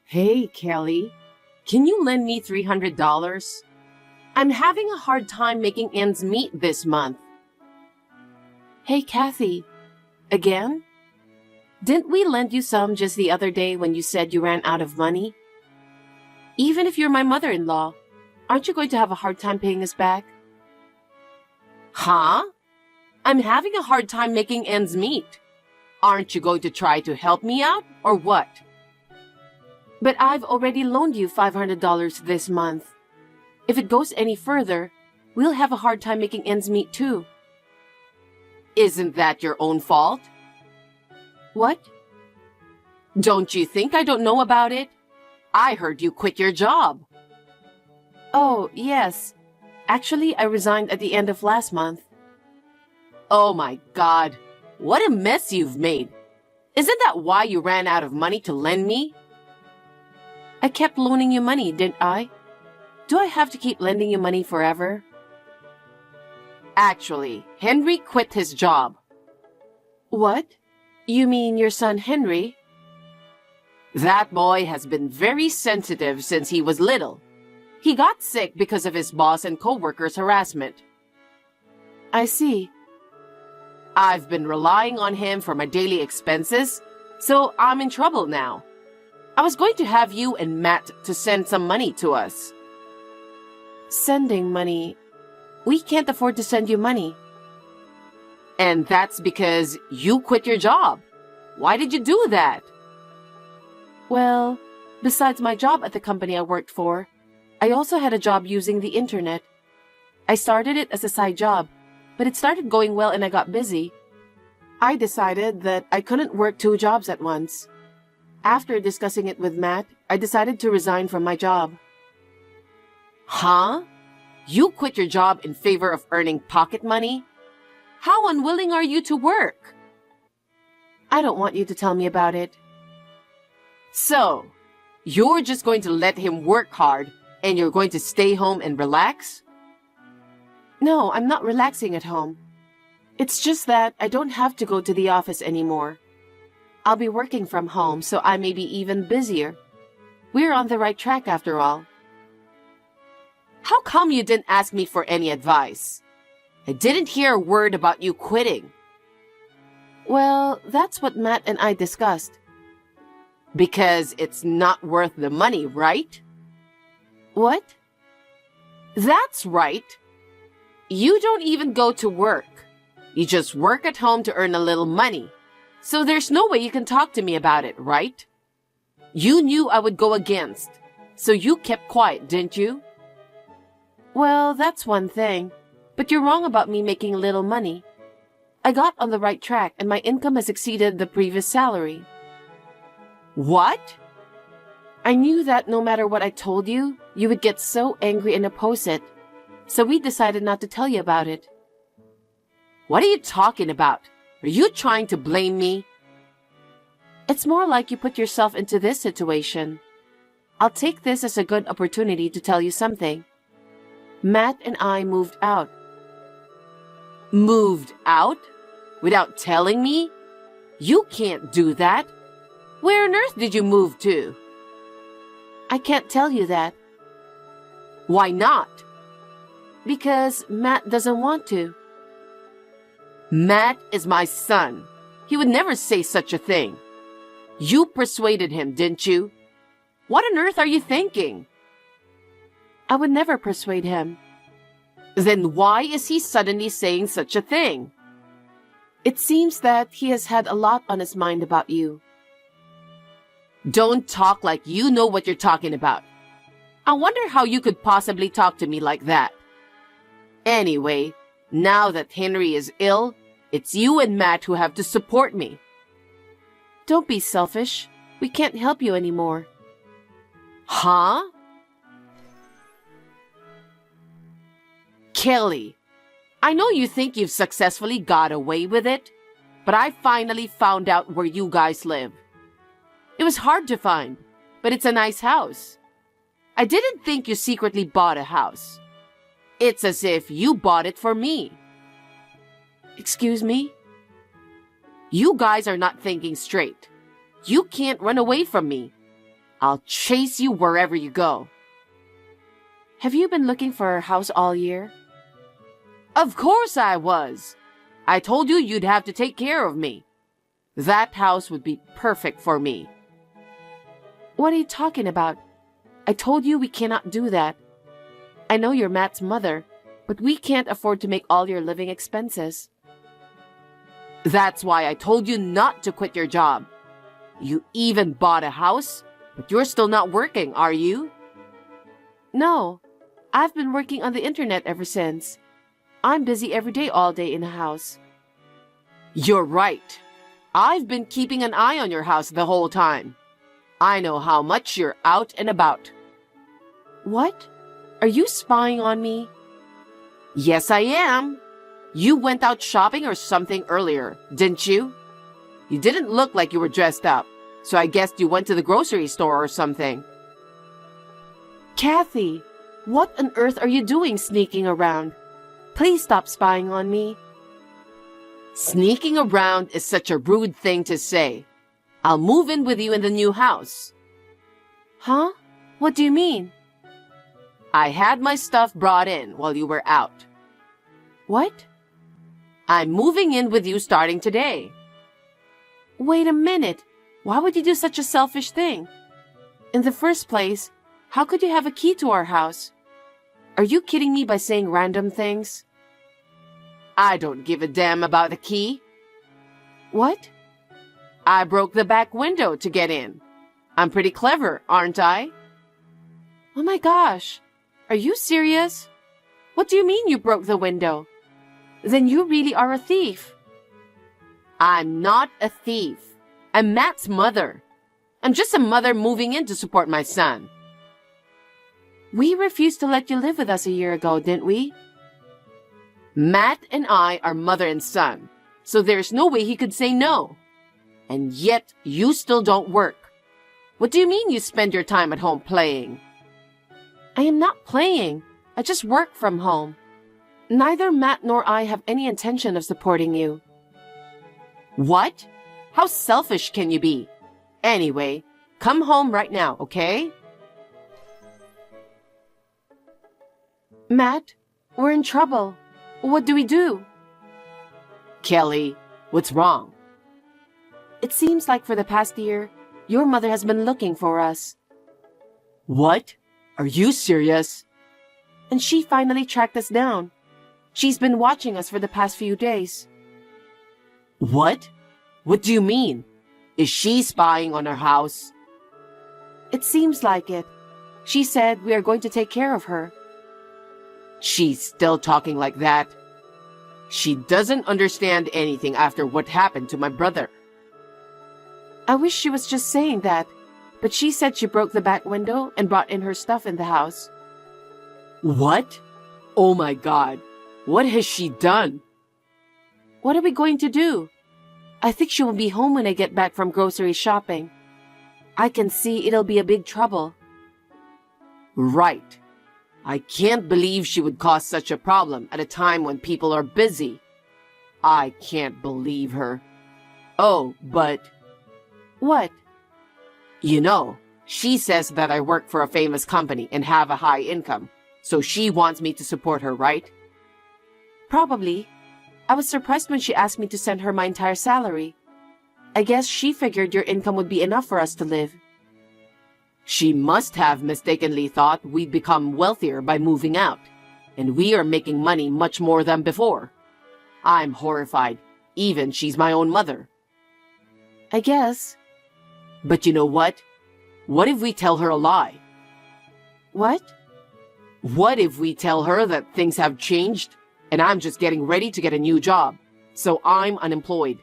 Hey, Kelly, can you lend me $300? I'm having a hard time making ends meet this month. Hey, Kathy, again? Didn't we lend you some just the other day when you said you ran out of money? Even if you're my mother-in-law, aren't you going to have a hard time paying us back? Huh? I'm having a hard time making ends meet. Aren't you going to try to help me out, or what? But I've already loaned you $500 this month. If it goes any further, we'll have a hard time making ends meet too. Isn't that your own fault? What? Don't you think I don't know about it? I heard you quit your job. Oh, yes. Actually, I resigned at the end of last month. Oh my God, what a mess you've made. Isn't that why you ran out of money to lend me? I kept loaning you money, didn't I? Do I have to keep lending you money forever? Actually, Henry quit his job. What? You mean your son Henry? That boy has been very sensitive since he was little. He got sick because of his boss and coworkers' harassment. I see. I've been relying on him for my daily expenses, so I'm in trouble now. I was going to have you and Matt to send some money to us. Sending money? We can't afford to send you money. And that's because you quit your job. Why did you do that? Well, besides my job at the company I worked for, I also had a job using the internet. I started it as a side job, but it started going well and I got busy. I decided that I couldn't work two jobs at once. After discussing it with Matt, I decided to resign from my job. Huh? You quit your job in favor of earning pocket money? How unwilling are you to work? I don't want you to tell me about it. So, you're just going to let him work hard and you're going to stay home and relax? No, I'm not relaxing at home. It's just that I don't have to go to the office anymore. I'll be working from home, so I may be even busier. We're on the right track after all. How come you didn't ask me for any advice? I didn't hear a word about you quitting. Well, that's what Matt and I discussed. Because it's not worth the money, right? What? That's right. You don't even go to work. You just work at home to earn a little money. So there's no way you can talk to me about it, right? You knew I would go against, so you kept quiet, didn't you? Well, that's one thing, but you're wrong about me making little money. I got on the right track and my income has exceeded the previous salary. What? I knew that no matter what I told you, you would get so angry and oppose it, so we decided not to tell you about it. What are you talking about? Are you trying to blame me? It's more like you put yourself into this situation. I'll take this as a good opportunity to tell you something. Matt and I moved out. Moved out? Without telling me? You can't do that. Where on earth did you move to? I can't tell you that. Why not? Because Matt doesn't want to. Matt is my son. He would never say such a thing. You persuaded him, didn't you? What on earth are you thinking? I would never persuade him. Then why is he suddenly saying such a thing? It seems that he has had a lot on his mind about you. Don't talk like you know what you're talking about. I wonder how you could possibly talk to me like that. Anyway, now that Henry is ill, it's you and Matt who have to support me. Don't be selfish. We can't help you anymore. Huh? Kelly, I know you think you've successfully got away with it, but I finally found out where you guys live. It was hard to find, but it's a nice house. I didn't think you secretly bought a house. It's as if you bought it for me. Excuse me? You guys are not thinking straight. You can't run away from me. I'll chase you wherever you go. Have you been looking for a house all year? Of course I was. I told you you'd have to take care of me. That house would be perfect for me. What are you talking about? I told you we cannot do that. I know you're Matt's mother, but we can't afford to make all your living expenses. That's why I told you not to quit your job. You even bought a house, but you're still not working, are you? No, I've been working on the internet ever since. I'm busy every day, all day in the house. You're right. I've been keeping an eye on your house the whole time. I know how much you're out and about. What? Are you spying on me? Yes, I am. You went out shopping or something earlier, didn't you? You didn't look like you were dressed up, so I guessed you went to the grocery store or something. Kathy, what on earth are you doing sneaking around? Please stop spying on me. Sneaking around is such a rude thing to say. I'll move in with you in the new house. Huh? What do you mean? I had my stuff brought in while you were out. What? I'm moving in with you starting today. Wait a minute. Why would you do such a selfish thing? In the first place, how could you have a key to our house? Are you kidding me by saying random things? I don't give a damn about the key. What? I broke the back window to get in. I'm pretty clever, aren't I? Oh my gosh. Are you serious? What do you mean you broke the window? Then you really are a thief. I'm not a thief. I'm Matt's mother. I'm just a mother moving in to support my son. We refused to let you live with us a year ago, didn't we? Matt and I are mother and son, so there's no way he could say no. And yet, you still don't work. What do you mean you spend your time at home playing? I am not playing. I just work from home. Neither Matt nor I have any intention of supporting you. What? How selfish can you be? Anyway, come home right now, okay? Matt, we're in trouble. What do we do? Kelly, what's wrong? It seems like for the past year, your mother has been looking for us. What? Are you serious? And she finally tracked us down. She's been watching us for the past few days. What? What do you mean? Is she spying on our house? It seems like it. She said we are going to take care of her. She's still talking like that. She doesn't understand anything after what happened to my brother. I wish she was just saying that, but she said she broke the back window and brought in her stuff in the house. What? Oh my God. What has she done? What are we going to do? I think she will be home when I get back from grocery shopping. I can see it'll be a big trouble. Right. I can't believe she would cause such a problem at a time when people are busy. I can't believe her. Oh, but... What? You know, she says that I work for a famous company and have a high income, so she wants me to support her, right? Probably. I was surprised when she asked me to send her my entire salary. I guess she figured your income would be enough for us to live. She must have mistakenly thought we'd become wealthier by moving out, and we are making money much more than before. I'm horrified. Even she's my own mother. I guess. But you know what? What if we tell her a lie? What? What if we tell her that things have changed and I'm just getting ready to get a new job, so I'm unemployed?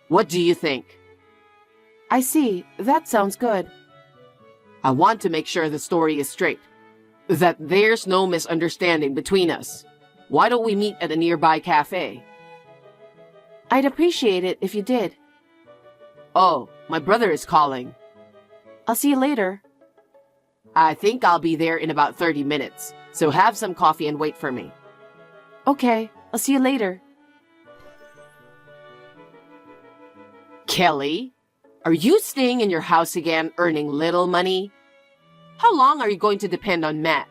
What do you think? I see. That sounds good. I want to make sure the story is straight, that there's no misunderstanding between us. Why don't we meet at a nearby cafe? I'd appreciate it if you did. Oh, my brother is calling. I'll see you later. I think I'll be there in about 30 minutes, so have some coffee and wait for me. Okay, I'll see you later. Kelly, Are you staying in your house again, earning little money? How long are you going to depend on Matt?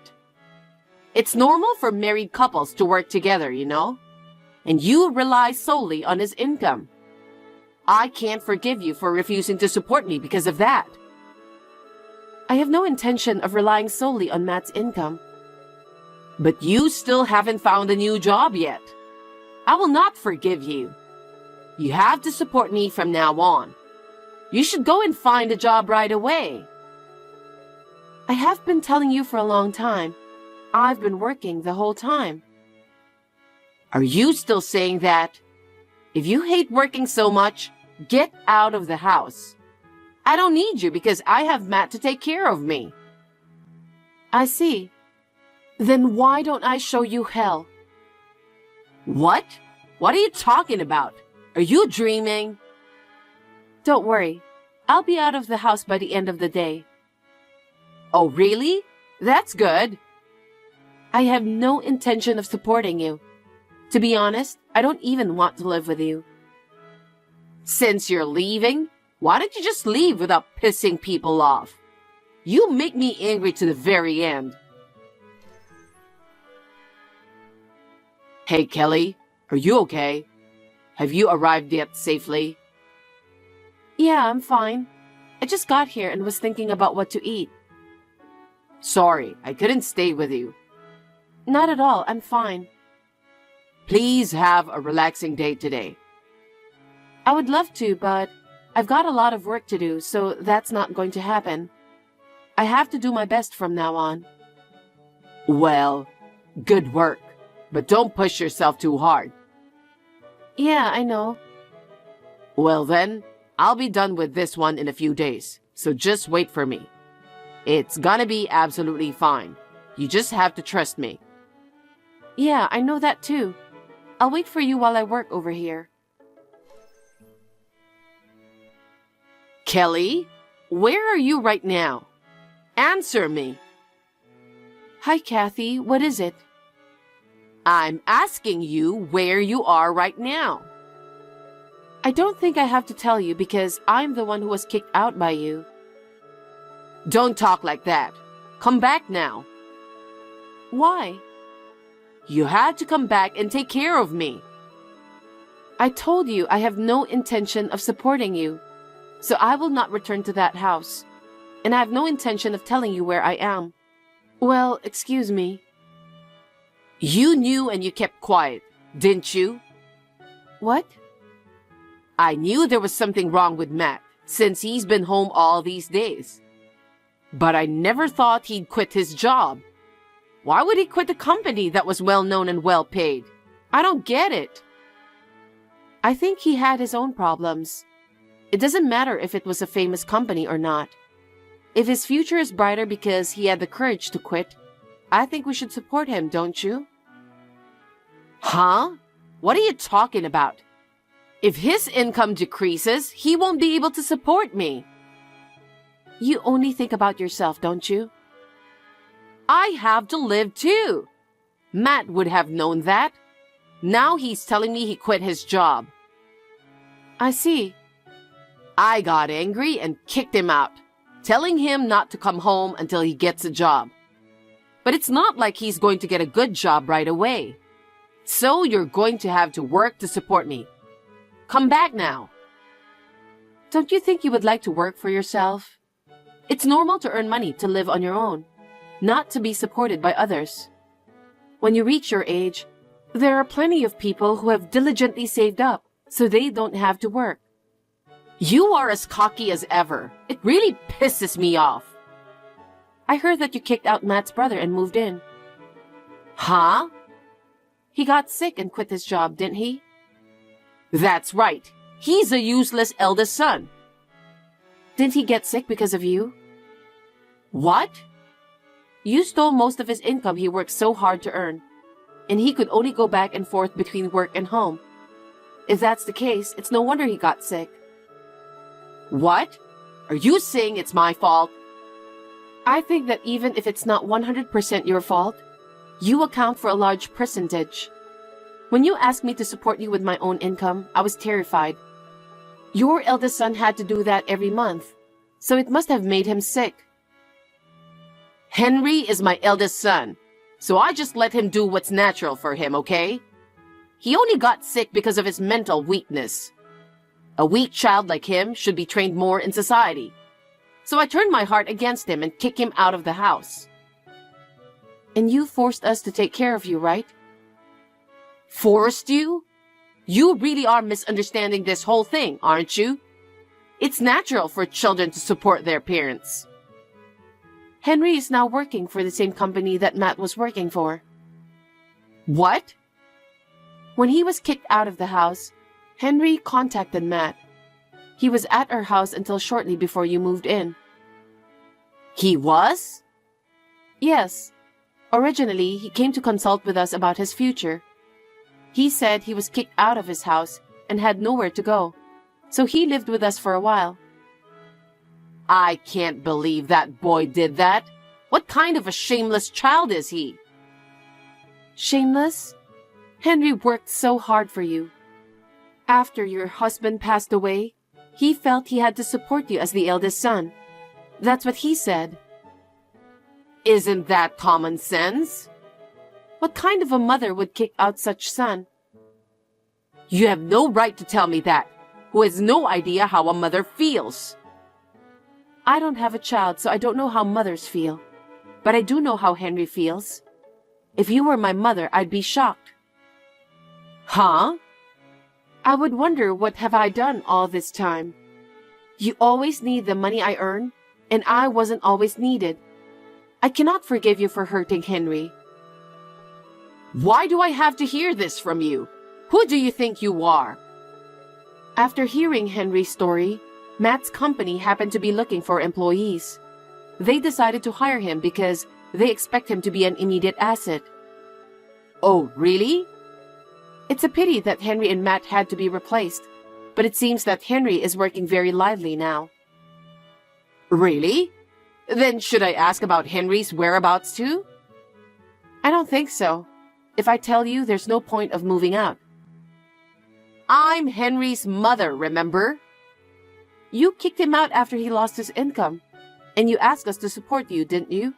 It's normal for married couples to work together, you know? And you rely solely on his income. I can't forgive you for refusing to support me because of that. I have no intention of relying solely on Matt's income. But you still haven't found a new job yet. I will not forgive you. You have to support me from now on. You should go and find a job right away. I have been telling you for a long time. I've been working the whole time. Are you still saying that? If you hate working so much, get out of the house. I don't need you because I have Matt to take care of me. I see. Then why don't I show you hell? What? What are you talking about? Are you dreaming? Don't worry. I'll be out of the house by the end of the day. Oh, really? That's good. I have no intention of supporting you. To be honest, I don't even want to live with you. Since you're leaving, why don't you just leave without pissing people off? You make me angry to the very end. Hey, Kelly, are you okay? Have you arrived yet safely? Yeah, I'm fine. I just got here and was thinking about what to eat. Sorry, I couldn't stay with you. Not at all, I'm fine. Please have a relaxing day today. I would love to, but I've got a lot of work to do, so that's not going to happen. I have to do my best from now on. Well, good work, but don't push yourself too hard. Yeah, I know. Well then, I'll be done with this one in a few days, so just wait for me. It's gonna be absolutely fine. You just have to trust me. Yeah, I know that too. I'll wait for you while I work over here. Kelly, where are you right now? Answer me. Hi, Kathy. What is it? I'm asking you where you are right now. I don't think I have to tell you because I'm the one who was kicked out by you. Don't talk like that. Come back now. Why? You had to come back and take care of me. I told you I have no intention of supporting you, so I will not return to that house. And I have no intention of telling you where I am. Well, excuse me. You knew and you kept quiet, didn't you? What? I knew there was something wrong with Matt, since he's been home all these days. But I never thought he'd quit his job. Why would he quit a company that was well-known and well-paid? I don't get it. I think he had his own problems. It doesn't matter if it was a famous company or not. If his future is brighter because he had the courage to quit, I think we should support him, don't you? Huh? What are you talking about? If his income decreases, he won't be able to support me. You only think about yourself, don't you? I have to live too. Matt would have known that. Now he's telling me he quit his job. I see. I got angry and kicked him out, telling him not to come home until he gets a job. But it's not like he's going to get a good job right away. So you're going to have to work to support me. Come back now. Don't you think you would like to work for yourself? It's normal to earn money to live on your own, not to be supported by others. When you reach your age, there are plenty of people who have diligently saved up so they don't have to work. You are as cocky as ever. It really pisses me off. I heard that you kicked out Matt's brother and moved in. Huh? He got sick and quit his job, didn't he? That's right. He's a useless eldest son. Didn't he get sick because of you? What? You stole most of his income he worked so hard to earn, and he could only go back and forth between work and home. If that's the case, it's no wonder he got sick. What? Are you saying it's my fault? I think that even if it's not 100% your fault, you account for a large percentage. When you asked me to support you with my own income, I was terrified. Your eldest son had to do that every month, so it must have made him sick. Henry is my eldest son, so I just let him do what's natural for him, okay? He only got sick because of his mental weakness. A weak child like him should be trained more in society. So I turned my heart against him and kicked him out of the house. And you forced us to take care of you, right? Forced you? You really are misunderstanding this whole thing, aren't you? It's natural for children to support their parents. Henry is now working for the same company that Matt was working for. What? When he was kicked out of the house, Henry contacted Matt. He was at our house until shortly before you moved in. He was? Yes. Originally, he came to consult with us about his future. He said he was kicked out of his house and had nowhere to go, so he lived with us for a while. I can't believe that boy did that. What kind of a shameless child is he? Shameless? Henry worked so hard for you. After your husband passed away, he felt he had to support you as the eldest son. That's what he said. Isn't that common sense? What kind of a mother would kick out such son? You have no right to tell me that, who has no idea how a mother feels. I don't have a child, so I don't know how mothers feel. But I do know how Henry feels. If you were my mother, I'd be shocked. Huh? I would wonder, what have I done all this time? You always need the money I earn, and I wasn't always needed. I cannot forgive you for hurting Henry. Why do I have to hear this from you? Who do you think you are? After hearing Henry's story, Matt's company happened to be looking for employees. They decided to hire him because they expect him to be an immediate asset. Oh, really? It's a pity that Henry and Matt had to be replaced, but it seems that Henry is working very lively now. Really? Then should I ask about Henry's whereabouts too? I don't think so. If I tell you, there's no point of moving out. I'm Henry's mother, remember? You kicked him out after he lost his income, and you asked us to support you, didn't you?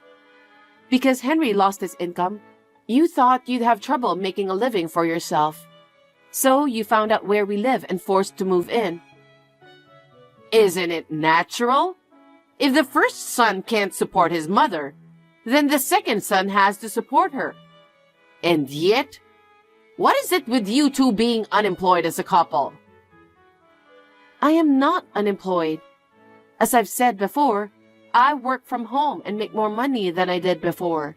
Because Henry lost his income, you thought you'd have trouble making a living for yourself. So you found out where we live and forced to move in. Isn't it natural? If the first son can't support his mother, then the second son has to support her. And yet, what is it with you two being unemployed as a couple? I am not unemployed. As I've said before, I work from home and make more money than I did before.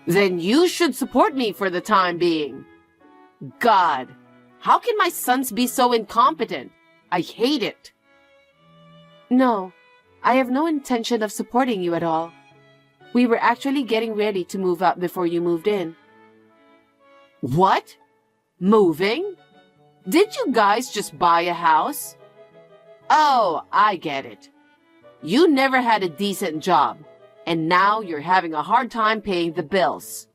Then you should support me for the time being. God, how can my sons be so incompetent? I hate it. No, I have no intention of supporting you at all. We were actually getting ready to move out before you moved in. What? Moving? Did you guys just buy a house? Oh, I get it. You never had a decent job, and now you're having a hard time paying the bills.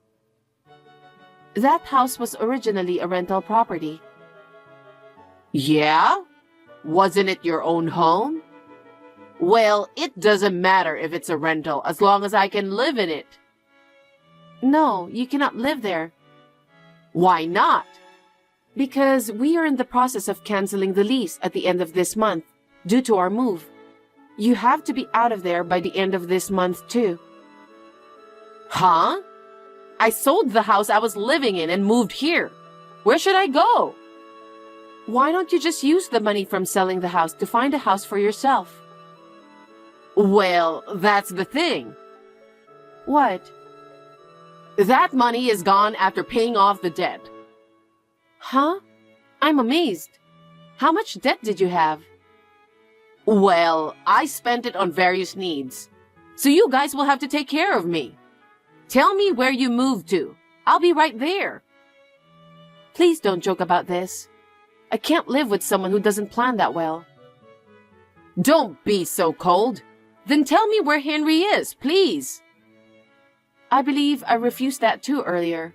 That house was originally a rental property. Yeah? Wasn't it your own home? Well, it doesn't matter if it's a rental as long as I can live in it. No, you cannot live there. Why not? Because we are in the process of canceling the lease at the end of this month due to our move. You have to be out of there by the end of this month too. Huh? I sold the house I was living in and moved here. Where should I go? Why don't you just use the money from selling the house to find a house for yourself? Well, that's the thing. What? That money is gone after paying off the debt. Huh? I'm amazed. How much debt did you have? Well, I spent it on various needs. So you guys will have to take care of me. Tell me where you moved to. I'll be right there. Please don't joke about this. I can't live with someone who doesn't plan that well. Don't be so cold. Then tell me where Henry is, please. I believe I refused that too earlier.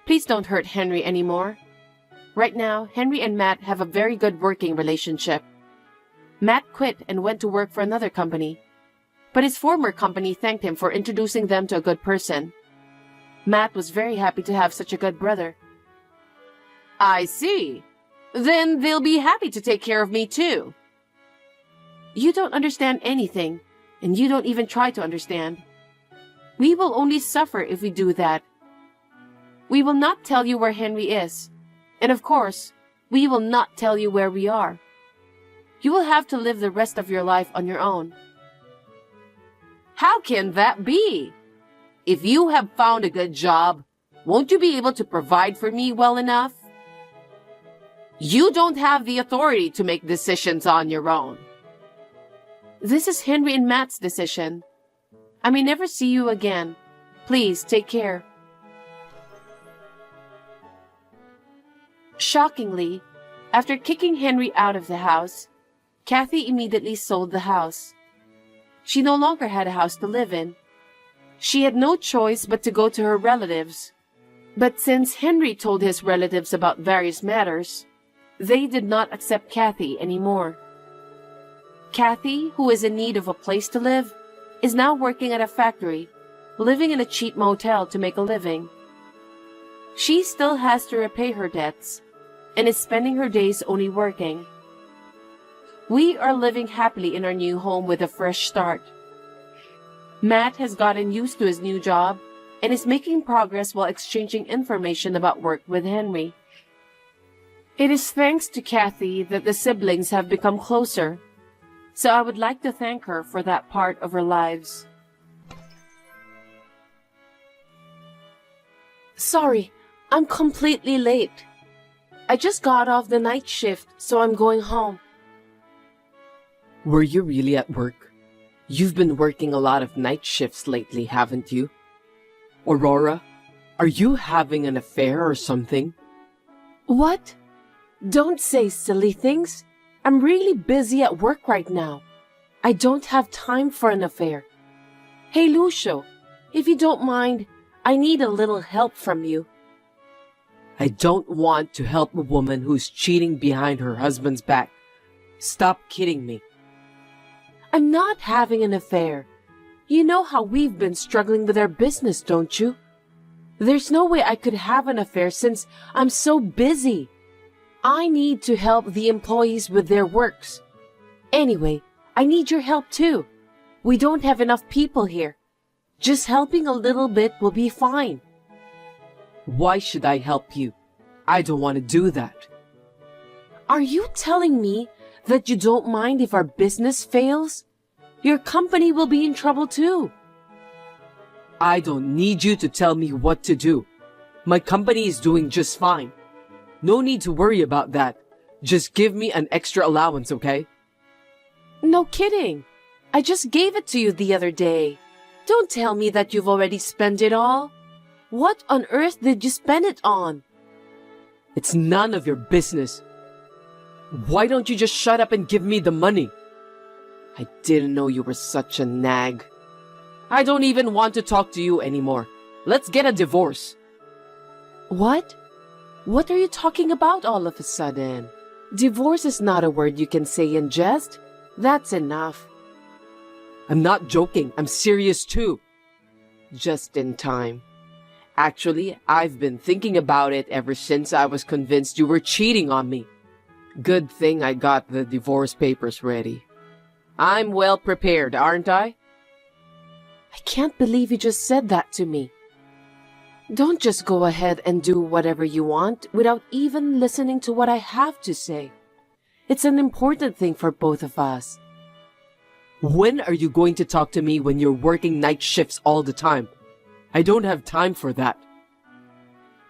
Please don't hurt Henry anymore. Right now, Henry and Matt have a very good working relationship. Matt quit and went to work for another company, but his former company thanked him for introducing them to a good person. Matt was very happy to have such a good brother. I see. Then they'll be happy to take care of me too. You don't understand anything, and you don't even try to understand. We will only suffer if we do that. We will not tell you where Henry is, and of course, we will not tell you where we are. You will have to live the rest of your life on your own. How can that be? If you have found a good job, won't you be able to provide for me well enough? You don't have the authority to make decisions on your own. This is Henry and Matt's decision. I may never see you again. Please take care. Shockingly, after kicking Henry out of the house, Kathy immediately sold the house. She no longer had a house to live in. She had no choice but to go to her relatives. But since Henry told his relatives about various matters, they did not accept Kathy anymore. Kathy, who is in need of a place to live, is now working at a factory, living in a cheap motel to make a living. She still has to repay her debts and is spending her days only working. We are living happily in our new home with a fresh start. Matt has gotten used to his new job and is making progress while exchanging information about work with Henry. It is thanks to Kathy that the siblings have become closer, so I would like to thank her for that part of our lives. Sorry, I'm completely late. I just got off the night shift, so I'm going home. Were you really at work? You've been working a lot of night shifts lately, haven't you? Aurora, are you having an affair or something? What? Don't say silly things. I'm really busy at work right now. I don't have time for an affair. Hey, Lucio, if you don't mind, I need a little help from you. I don't want to help a woman who's cheating behind her husband's back. Stop kidding me. I'm not having an affair. You know how we've been struggling with our business, don't you? There's no way I could have an affair since I'm so busy. I need to help the employees with their works. Anyway, I need your help too. We don't have enough people here. Just helping a little bit will be fine. Why should I help you? I don't want to do that. Are you telling me that you don't mind if our business fails? Your company will be in trouble too. I don't need you to tell me what to do. My company is doing just fine. No need to worry about that. Just give me an extra allowance, okay? No kidding. I just gave it to you the other day. Don't tell me that you've already spent it all. What on earth did you spend it on? It's none of your business. Why don't you just shut up and give me the money? I didn't know you were such a nag. I don't even want to talk to you anymore. Let's get a divorce. What? What are you talking about all of a sudden? Divorce is not a word you can say in jest. That's enough. I'm not joking. I'm serious too. Just in time. Actually, I've been thinking about it ever since I was convinced you were cheating on me. Good thing I got the divorce papers ready. I'm well prepared, aren't I? I can't believe you just said that to me. Don't just go ahead and do whatever you want without even listening to what I have to say. It's an important thing for both of us. When are you going to talk to me when you're working night shifts all the time? I don't have time for that.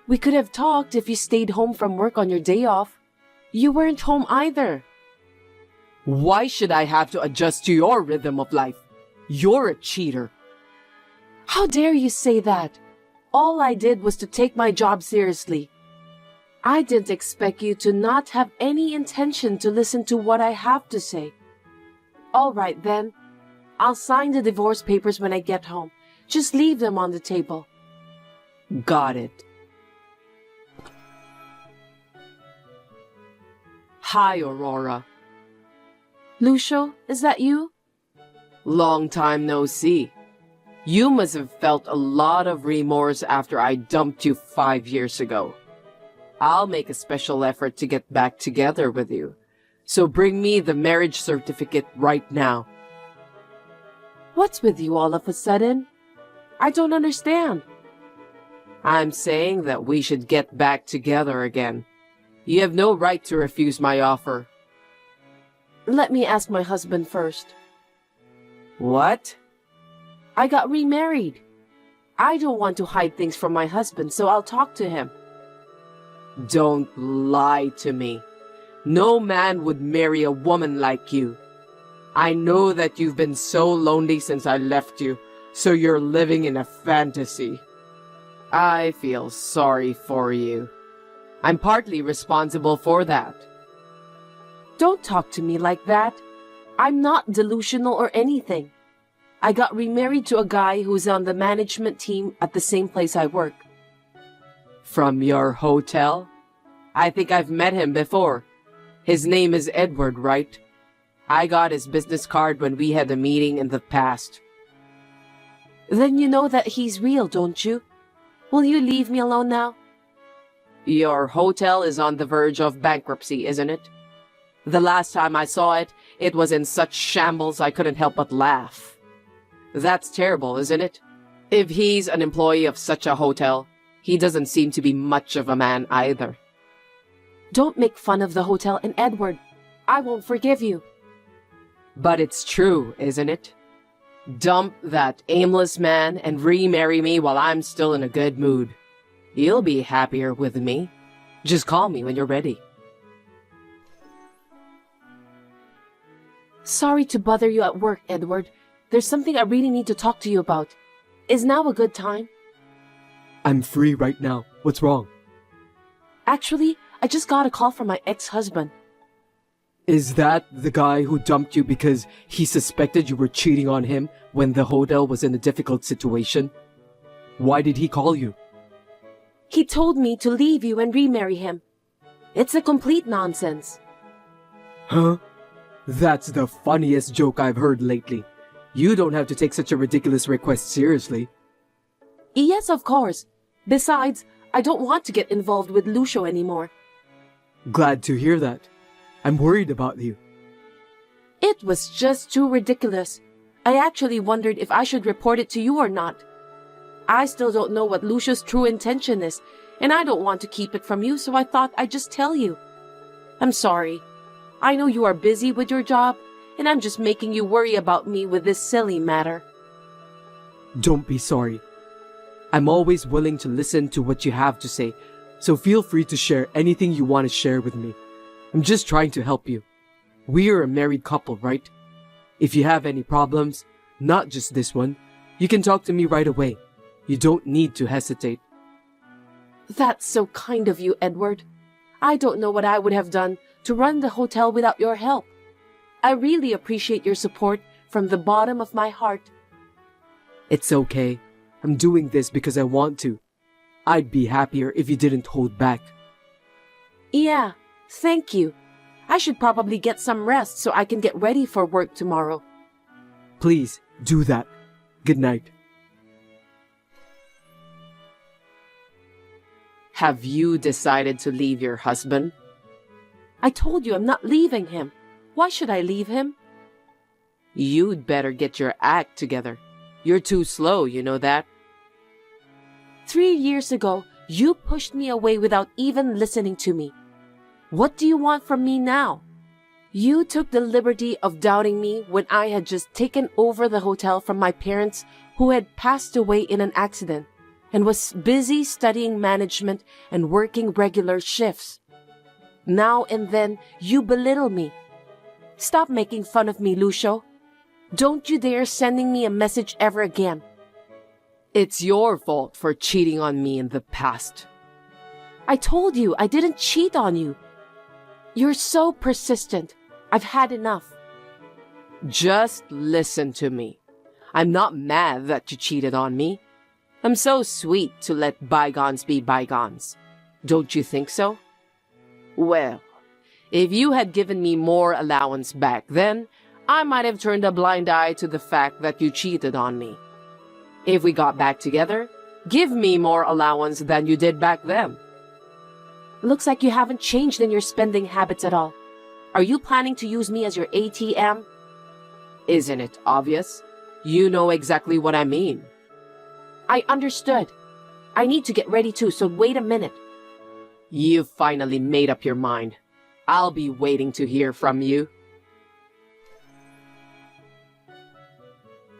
We could have talked if you stayed home from work on your day off. You weren't home either. Why should I have to adjust to your rhythm of life? You're a cheater. How dare you say that? All I did was to take my job seriously. I didn't expect you to not have any intention to listen to what I have to say. All right then. I'll sign the divorce papers when I get home. Just leave them on the table. Got it. Hi, Aurora. Lucio, is that you? Long time no see. You must have felt a lot of remorse after I dumped you 5 years ago. I'll make a special effort to get back together with you. So bring me the marriage certificate right now. What's with you all of a sudden? I don't understand. I'm saying that we should get back together again. You have no right to refuse my offer. Let me ask my husband first. What? I got remarried. I don't want to hide things from my husband, so I'll talk to him. Don't lie to me. No man would marry a woman like you. I know that you've been so lonely since I left you, so you're living in a fantasy. I feel sorry for you. I'm partly responsible for that. Don't talk to me like that. I'm not delusional or anything. I got remarried to a guy who's on the management team at the same place I work. From your hotel? I think I've met him before. His name is Edward, right? I got his business card when we had a meeting in the past. Then you know that he's real, don't you? Will you leave me alone now? Your hotel is on the verge of bankruptcy, isn't it? The last time I saw it, it was in such shambles I couldn't help but laugh. That's terrible, isn't it? If he's an employee of such a hotel, he doesn't seem to be much of a man either. Don't make fun of the hotel and Edward. I won't forgive you. But it's true, isn't it? Dump that aimless man and remarry me while I'm still in a good mood. You'll be happier with me. Just call me when you're ready. Sorry to bother you at work, Edward. There's something I really need to talk to you about. Is now a good time? I'm free right now. What's wrong? Actually, I just got a call from my ex-husband. Is that the guy who dumped you because he suspected you were cheating on him when the hotel was in a difficult situation? Why did he call you? He told me to leave you and remarry him. It's a complete nonsense. Huh? That's the funniest joke I've heard lately. You don't have to take such a ridiculous request seriously. Yes, of course. Besides, I don't want to get involved with Lucio anymore. Glad to hear that. I'm worried about you. It was just too ridiculous. I actually wondered if I should report it to you or not. I still don't know what Lucio's true intention is, and I don't want to keep it from you, so I thought I'd just tell you. I'm sorry. I know you are busy with your job, and I'm just making you worry about me with this silly matter. Don't be sorry. I'm always willing to listen to what you have to say, so feel free to share anything you want to share with me. I'm just trying to help you. We're a married couple, right? If you have any problems, not just this one, you can talk to me right away. You don't need to hesitate. That's so kind of you, Edward. I don't know what I would have done to run the hotel without your help. I really appreciate your support from the bottom of my heart. It's okay. I'm doing this because I want to. I'd be happier if you didn't hold back. Yeah, thank you. I should probably get some rest so I can get ready for work tomorrow. Please, do that. Good night. Have you decided to leave your husband? I told you I'm not leaving him. Why should I leave him? You'd better get your act together. You're too slow, you know that? 3 years ago, you pushed me away without even listening to me. What do you want from me now? You took the liberty of doubting me when I had just taken over the hotel from my parents who had passed away in an accident and was busy studying management and working regular shifts. Now and then, you belittle me. Stop making fun of me, Lucio. Don't you dare sending me a message ever again. It's your fault for cheating on me in the past. I told you I didn't cheat on you. You're so persistent. I've had enough. Just listen to me. I'm not mad that you cheated on me. I'm so sweet to let bygones be bygones. Don't you think so? Well, If you had given me more allowance back then, I might have turned a blind eye to the fact that you cheated on me. If we got back together, give me more allowance than you did back then. Looks like you haven't changed in your spending habits at all. Are you planning to use me as your ATM? Isn't it obvious? You know exactly what I mean. I understood. I need to get ready too, so wait a minute. You've finally made up your mind. I'll be waiting to hear from you.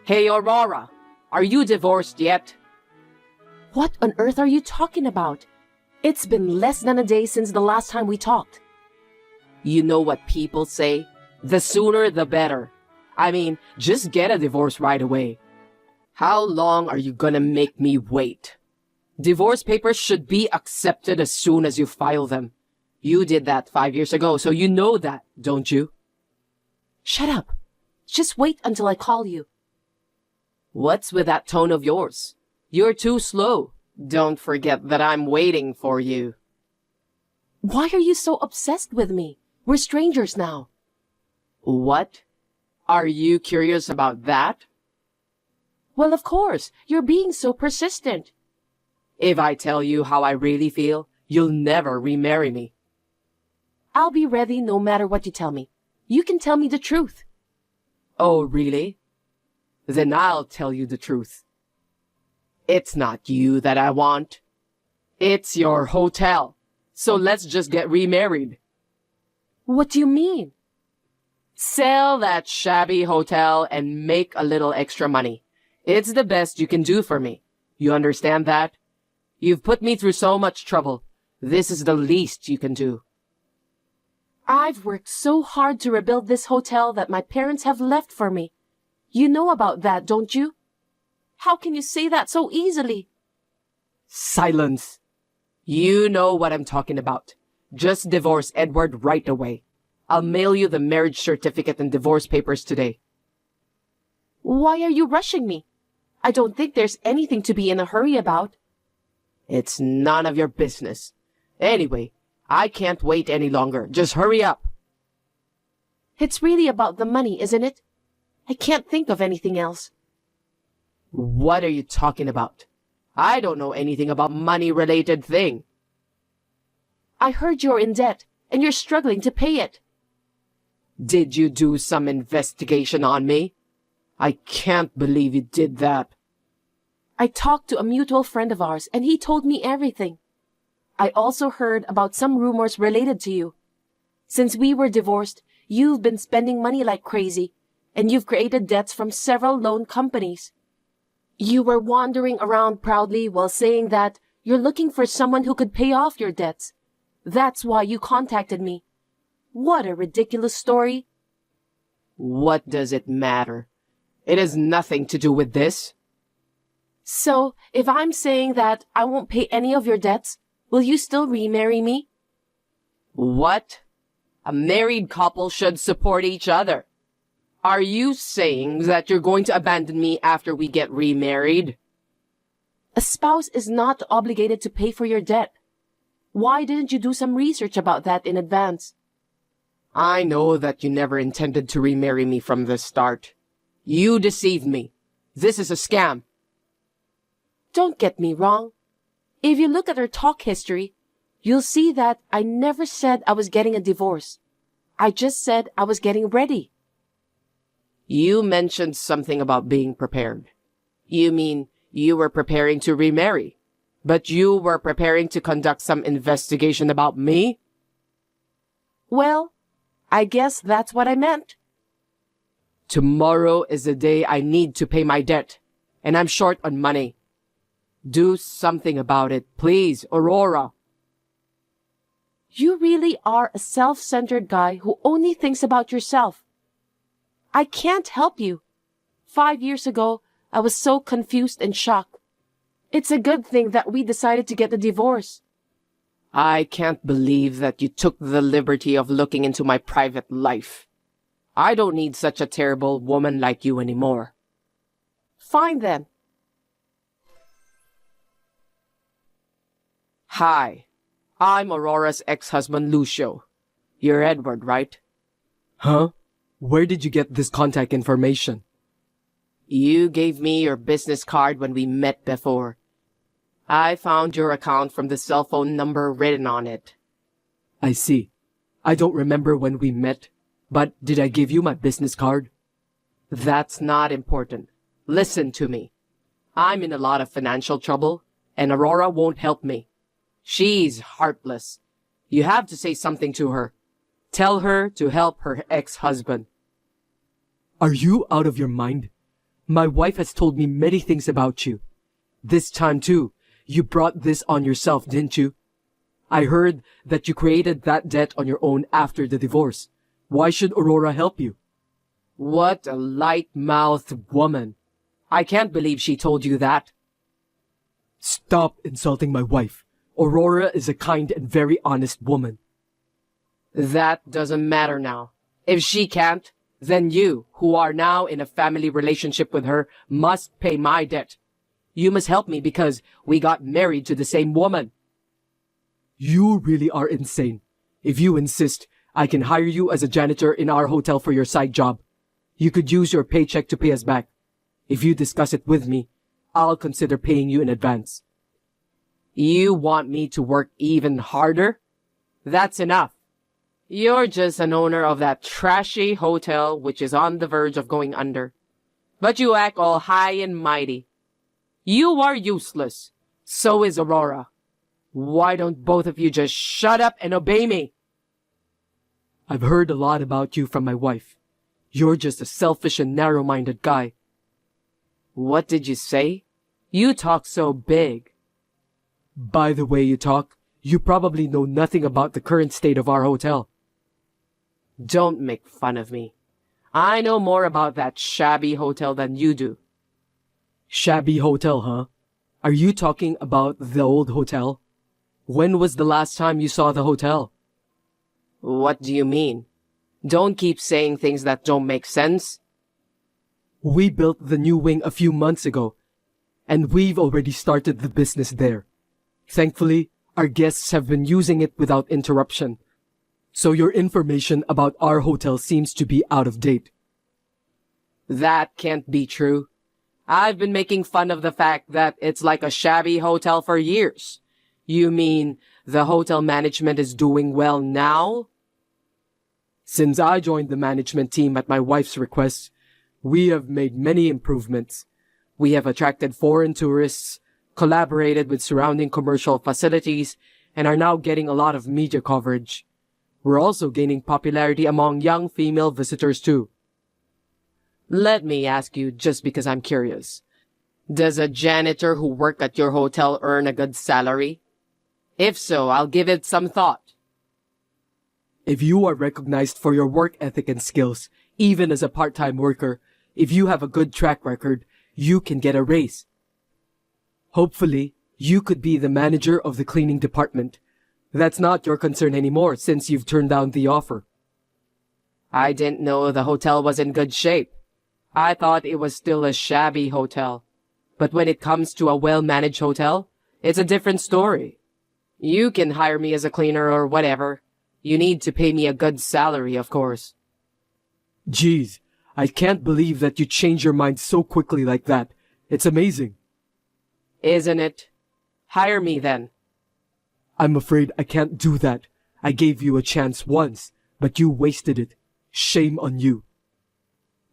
Hey, Aurora, are you divorced yet? What on earth are you talking about? It's been less than a day since the last time we talked. You know what people say? The sooner the better. I mean, just get a divorce right away. How long are you gonna make me wait? Divorce papers should be accepted as soon as you file them. You did that 5 years ago, so you know that, don't you? Shut up. Just wait until I call you. What's with that tone of yours? You're too slow. Don't forget that I'm waiting for you. Why are you so obsessed with me? We're strangers now. What? Are you curious about that? Well, of course. You're being so persistent. If I tell you how I really feel, you'll never remarry me. I'll be ready no matter what you tell me. You can tell me the truth. Oh, really? Then I'll tell you the truth. It's not you that I want. It's your hotel. So let's just get remarried. What do you mean? Sell that shabby hotel and make a little extra money. It's the best you can do for me. You understand that? You've put me through so much trouble. This is the least you can do. I've worked so hard to rebuild this hotel that my parents have left for me. You know about that, don't you? How can you say that so easily? Silence. You know what I'm talking about. Just divorce Edward right away. I'll mail you the marriage certificate and divorce papers today. Why are you rushing me? I don't think there's anything to be in a hurry about. It's none of your business. Anyway, I can't wait any longer. Just hurry up. It's really about the money, isn't it? I can't think of anything else. What are you talking about? I don't know anything about money-related thing. I heard you're in debt, and you're struggling to pay it. Did you do some investigation on me? I can't believe you did that. I talked to a mutual friend of ours, and he told me everything. I also heard about some rumors related to you. Since we were divorced, you've been spending money like crazy, and you've created debts from several loan companies. You were wandering around proudly while saying that you're looking for someone who could pay off your debts. That's why you contacted me. What a ridiculous story. What does it matter? It has nothing to do with this. So, if I'm saying that I won't pay any of your debts, will you still remarry me? What? A married couple should support each other. Are you saying that you're going to abandon me after we get remarried? A spouse is not obligated to pay for your debt. Why didn't you do some research about that in advance? I know that you never intended to remarry me from the start. You deceived me. This is a scam. Don't get me wrong. If you look at our talk history, you'll see that I never said I was getting a divorce. I just said I was getting ready. You mentioned something about being prepared. You mean you were preparing to remarry, but you were preparing to conduct some investigation about me? Well, I guess that's what I meant. Tomorrow is the day I need to pay my debt, and I'm short on money. Do something about it, please, Aurora. You really are a self-centered guy who only thinks about yourself. I can't help you. 5 years ago, I was so confused and shocked. It's a good thing that we decided to get a divorce. I can't believe that you took the liberty of looking into my private life. I don't need such a terrible woman like you anymore. Fine then. Hi, I'm Aurora's ex-husband Lucio. You're Edward, right? Huh? Where did you get this contact information? You gave me your business card when we met before. I found your account from the cell phone number written on it. I see. I don't remember when we met, but did I give you my business card? That's not important. Listen to me. I'm in a lot of financial trouble, and Aurora won't help me. She's heartless. You have to say something to her. Tell her to help her ex-husband. Are you out of your mind? My wife has told me many things about you. This time too, you brought this on yourself, didn't you? I heard that you created that debt on your own after the divorce. Why should Aurora help you? What a light-mouthed woman. I can't believe she told you that. Stop insulting my wife. Aurora is a kind and very honest woman. That doesn't matter now. If she can't, then you, who are now in a family relationship with her, must pay my debt. You must help me because we got married to the same woman. You really are insane. If you insist, I can hire you as a janitor in our hotel for your side job. You could use your paycheck to pay us back. If you discuss it with me, I'll consider paying you in advance. You want me to work even harder? That's enough. You're just an owner of that trashy hotel which is on the verge of going under. But you act all high and mighty. You are useless. So is Aurora. Why don't both of you just shut up and obey me? I've heard a lot about you from my wife. You're just a selfish and narrow-minded guy. What did you say? You talk so big. By the way you talk, you probably know nothing about the current state of our hotel. Don't make fun of me. I know more about that shabby hotel than you do. Shabby hotel, huh? Are you talking about the old hotel? When was the last time you saw the hotel? What do you mean? Don't keep saying things that don't make sense. We built the new wing a few months ago, and we've already started the business there. Thankfully, our guests have been using it without interruption. So your information about our hotel seems to be out of date. That can't be true. I've been making fun of the fact that it's like a shabby hotel for years. You mean the hotel management is doing well now? Since I joined the management team at my wife's request, we have made many improvements. We have attracted foreign tourists, collaborated with surrounding commercial facilities, and are now getting a lot of media coverage. We're also gaining popularity among young female visitors too. Let me ask you just because I'm curious. Does a janitor who works at your hotel earn a good salary? If so, I'll give it some thought. If you are recognized for your work ethic and skills, even as a part-time worker, if you have a good track record, you can get a raise. Hopefully, you could be the manager of the cleaning department. That's not your concern anymore since you've turned down the offer. I didn't know the hotel was in good shape. I thought it was still a shabby hotel. But when it comes to a well-managed hotel, it's a different story. You can hire me as a cleaner or whatever. You need to pay me a good salary, of course. Geez, I can't believe that you changed your mind so quickly like that. It's amazing. Isn't it? Hire me then. I'm afraid I can't do that. I gave you a chance once, but you wasted it. Shame on you.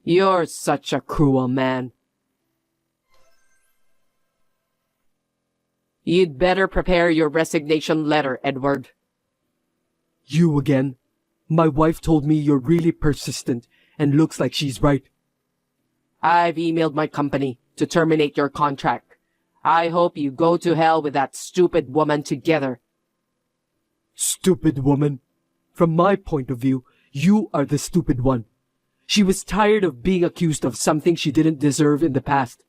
You're such a cruel man. You'd better prepare your resignation letter, Edward. You again? My wife told me you're really persistent, and looks like she's right. I've emailed my company to terminate your contract. I hope you go to hell with that stupid woman together. Stupid woman? From my point of view, you are the stupid one. She was tired of being accused of something she didn't deserve in the past.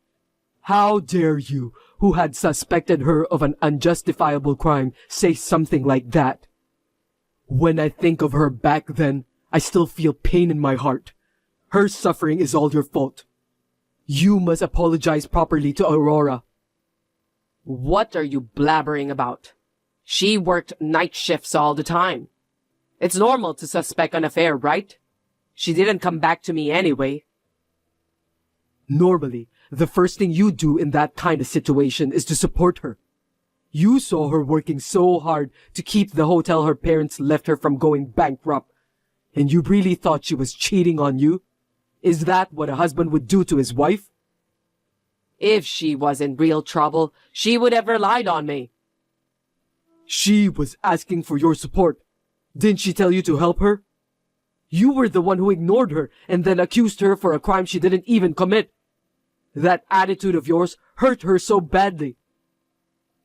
How dare you, who had suspected her of an unjustifiable crime, say something like that? When I think of her back then, I still feel pain in my heart. Her suffering is all your fault. You must apologize properly to Aurora. What are you blabbering about? She worked night shifts all the time. It's normal to suspect an affair, right? She didn't come back to me anyway. Normally, the first thing you do in that kind of situation is to support her. You saw her working so hard to keep the hotel her parents left her from going bankrupt, and you really thought she was cheating on you? Is that what a husband would do to his wife? If she was in real trouble, she would have relied on me. She was asking for your support. Didn't she tell you to help her? You were the one who ignored her and then accused her for a crime she didn't even commit. That attitude of yours hurt her so badly.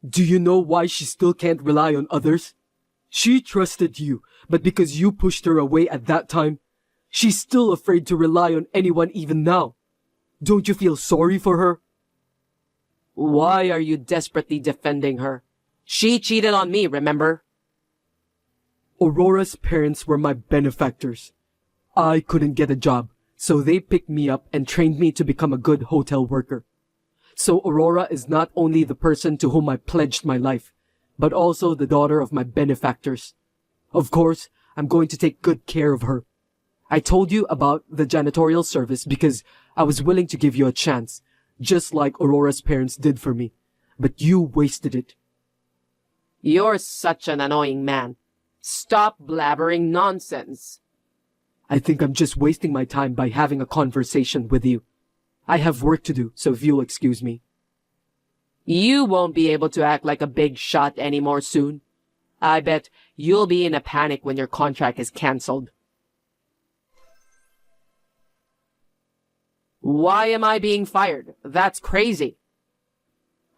Do you know why she still can't rely on others? She trusted you, but because you pushed her away at that time, she's still afraid to rely on anyone even now. Don't you feel sorry for her? Why are you desperately defending her? She cheated on me, remember? Aurora's parents were my benefactors. I couldn't get a job, so they picked me up and trained me to become a good hotel worker. So Aurora is not only the person to whom I pledged my life, but also the daughter of my benefactors. Of course, I'm going to take good care of her. I told you about the janitorial service because I was willing to give you a chance, just like Aurora's parents did for me. But you wasted it. You're such an annoying man. Stop blabbering nonsense. I think I'm just wasting my time by having a conversation with you. I have work to do, so if you'll excuse me. You won't be able to act like a big shot anymore soon. I bet you'll be in a panic when your contract is cancelled. Why am I being fired? That's crazy.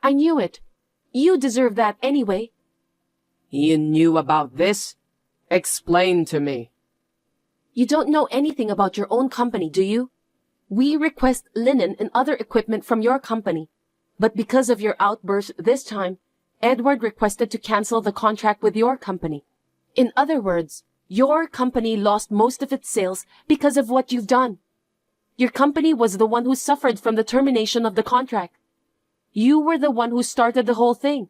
I knew it. You deserve that anyway. You knew about this? Explain to me. You don't know anything about your own company, do you? We request linen and other equipment from your company. But because of your outburst this time, Edward requested to cancel the contract with your company. In other words, your company lost most of its sales because of what you've done. Your company was the one who suffered from the termination of the contract. You were the one who started the whole thing.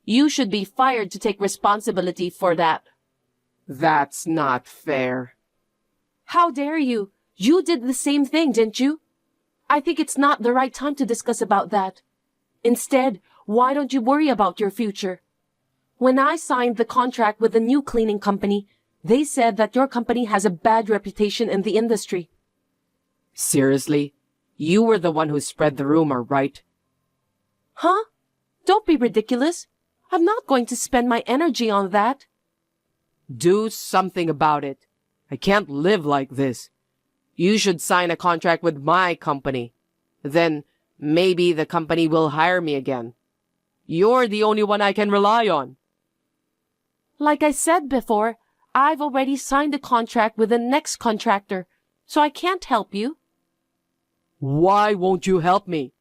You should be fired to take responsibility for that. That's not fair. How dare you? You did the same thing, didn't you? I think it's not the right time to discuss about that. Instead, why don't you worry about your future? When I signed the contract with the new cleaning company, they said that your company has a bad reputation in the industry. Seriously? You were the one who spread the rumor, right? Huh? Don't be ridiculous. I'm not going to spend my energy on that. Do something about it. I can't live like this. You should sign a contract with my company. Then maybe the company will hire me again. You're the only one I can rely on. Like I said before, I've already signed a contract with the next contractor, so I can't help you. Why won't you help me?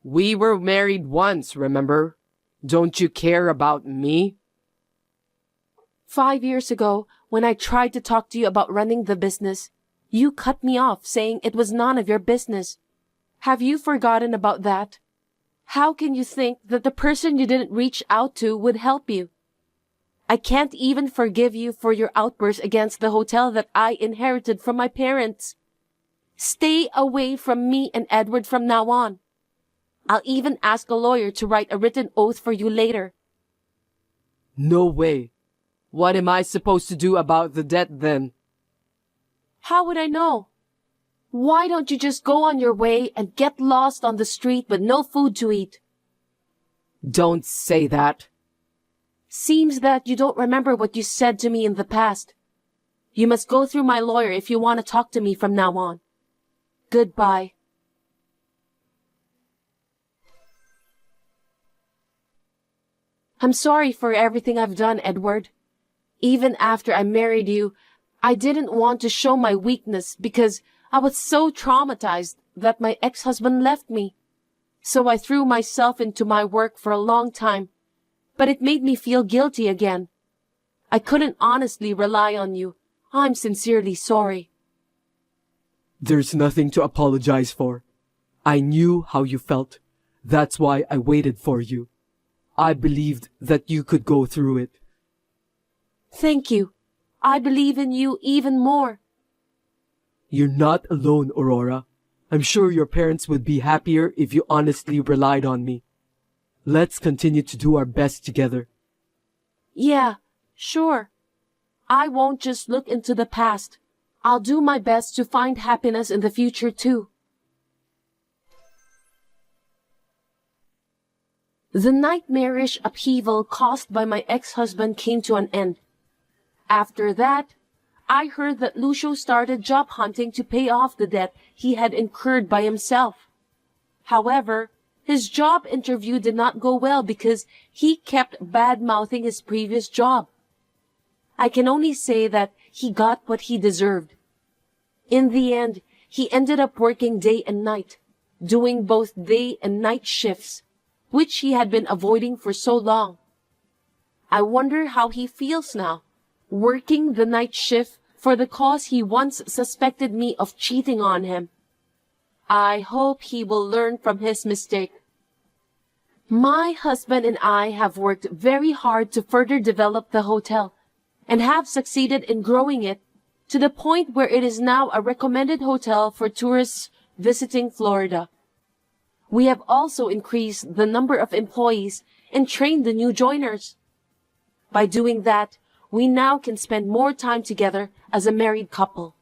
We were married once, remember? Don't you care about me? 5 years ago, when I tried to talk to you about running the business, you cut me off saying it was none of your business. Have you forgotten about that? How can you think that the person you didn't reach out to would help you? I can't even forgive you for your outburst against the hotel that I inherited from my parents. Stay away from me and Edward from now on. I'll even ask a lawyer to write a written oath for you later. No way. What am I supposed to do about the debt then? How would I know? Why don't you just go on your way and get lost on the street with no food to eat? Don't say that. Seems that you don't remember what you said to me in the past. You must go through my lawyer if you want to talk to me from now on. Goodbye. I'm sorry for everything I've done, Edward. Even after I married you, I didn't want to show my weakness because I was so traumatized that my ex-husband left me. So I threw myself into my work for a long time, but it made me feel guilty again. I couldn't honestly rely on you. I'm sincerely sorry. There's nothing to apologize for. I knew how you felt. That's why I waited for you. I believed that you could go through it. Thank you. I believe in you even more. You're not alone, Aurora. I'm sure your parents would be happier if you honestly relied on me. Let's continue to do our best together. Yeah, sure. I won't just look into the past. I'll do my best to find happiness in the future too. The nightmarish upheaval caused by my ex-husband came to an end. After that, I heard that Lucio started job hunting to pay off the debt he had incurred by himself. However, his job interview did not go well because he kept bad-mouthing his previous job. I can only say that he got what he deserved. In the end, he ended up working day and night, doing both day and night shifts, which he had been avoiding for so long. I wonder how he feels now, working the night shift for the cause he once suspected me of cheating on him. I hope he will learn from his mistake. My husband and I have worked very hard to further develop the hotel and have succeeded in growing it to the point where it is now a recommended hotel for tourists visiting Florida. We have also increased the number of employees and trained the new joiners. By doing that, we now can spend more time together as a married couple.